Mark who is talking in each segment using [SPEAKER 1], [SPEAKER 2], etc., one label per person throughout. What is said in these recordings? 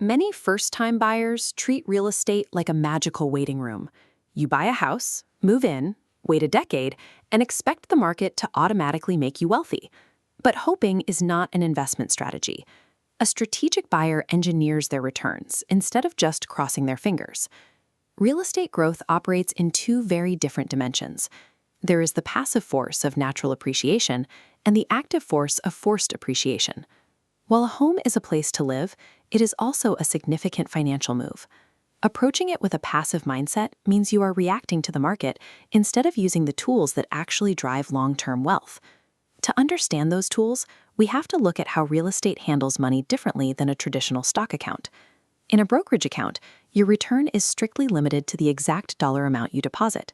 [SPEAKER 1] Many first-time buyers treat real estate like a magical waiting room. You buy a house, move in, wait a decade, and expect the market to automatically make you wealthy. But hoping is not an investment strategy. A strategic buyer engineers their returns instead of just crossing their fingers. Real estate growth operates in two very different dimensions. There is the passive force of natural appreciation and the active force of forced appreciation. While a home is a place to live, it is also a significant financial move. Approaching it with a passive mindset means you are reacting to the market instead of using the tools that actually drive long-term wealth. To understand those tools, we have to look at how real estate handles money differently than a traditional stock account. In a brokerage account, your return is strictly limited to the exact dollar amount you deposit.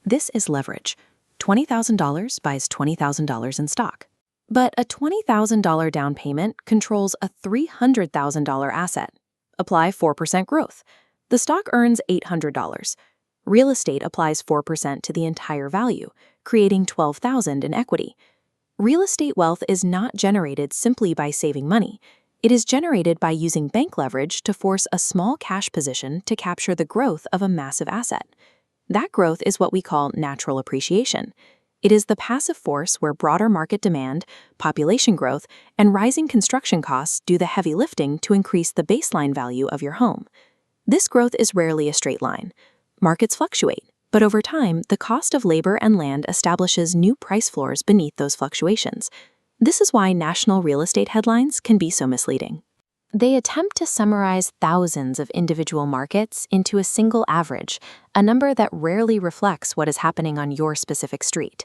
[SPEAKER 1] This is leverage. $20,000 buys $20,000 in stock. But a $20,000 down payment controls a $300,000 asset. Apply 4% growth. The stock earns $800. Real estate applies 4% to the entire value, creating $12,000 in equity. Real estate wealth is not generated simply by saving money. It is generated by using bank leverage to force a small cash position to capture the growth of a massive asset. That growth is what we call natural appreciation. It is the passive force where broader market demand, population growth, and rising construction costs do the heavy lifting to increase the baseline value of your home. This growth is rarely a straight line. Markets fluctuate, but over time, the cost of labor and land establishes new price floors beneath those fluctuations. This is why national real estate headlines can be so misleading. They attempt to summarize thousands of individual markets into a single average, a number that rarely reflects what is happening on your specific street.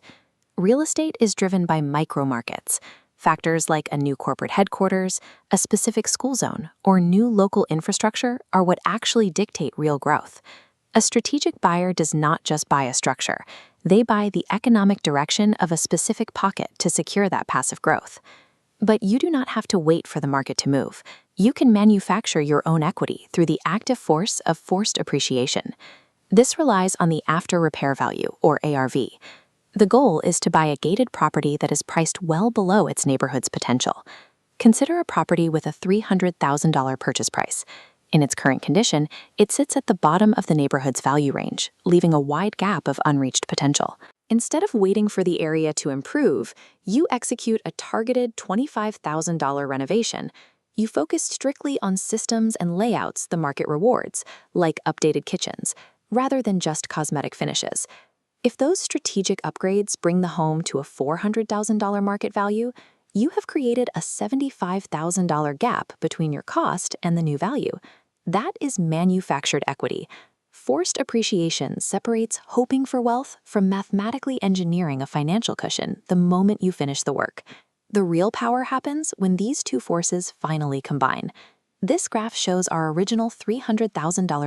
[SPEAKER 1] Real estate is driven by micro-markets. Factors like a new corporate headquarters, a specific school zone, or new local infrastructure are what actually dictate real growth. A strategic buyer does not just buy a structure. They buy the economic direction of a specific pocket to secure that passive growth. But you do not have to wait for the market to move. You can manufacture your own equity through the active force of forced appreciation. This relies on the after-repair value, or ARV. The goal is to buy a gated property that is priced well below its neighborhood's potential. Consider a property with a $300,000 purchase price. In its current condition, it sits at the bottom of the neighborhood's value range, leaving a wide gap of unreached potential. Instead of waiting for the area to improve, you execute a targeted $25,000 renovation. You focus strictly on systems and layouts the market rewards, like updated kitchens, rather than just cosmetic finishes. If those strategic upgrades bring the home to a $400,000 market value, you have created a $75,000 gap between your cost and the new value. That is manufactured equity. Forced appreciation separates hoping for wealth from mathematically engineering a financial cushion the moment you finish the work. The real power happens when these two forces finally combine. This graph shows our original $300,000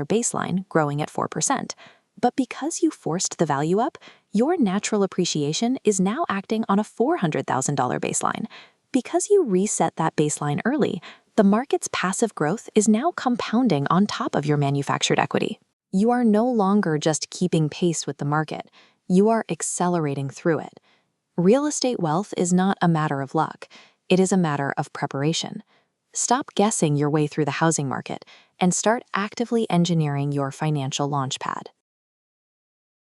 [SPEAKER 1] baseline growing at 4%. But because you forced the value up, your natural appreciation is now acting on a $400,000 baseline. Because you reset that baseline early, the market's passive growth is now compounding on top of your manufactured equity. You are no longer just keeping pace with the market. You are accelerating through it. Real estate wealth is not a matter of luck. It is a matter of preparation. Stop guessing your way through the housing market and start actively engineering your financial launchpad.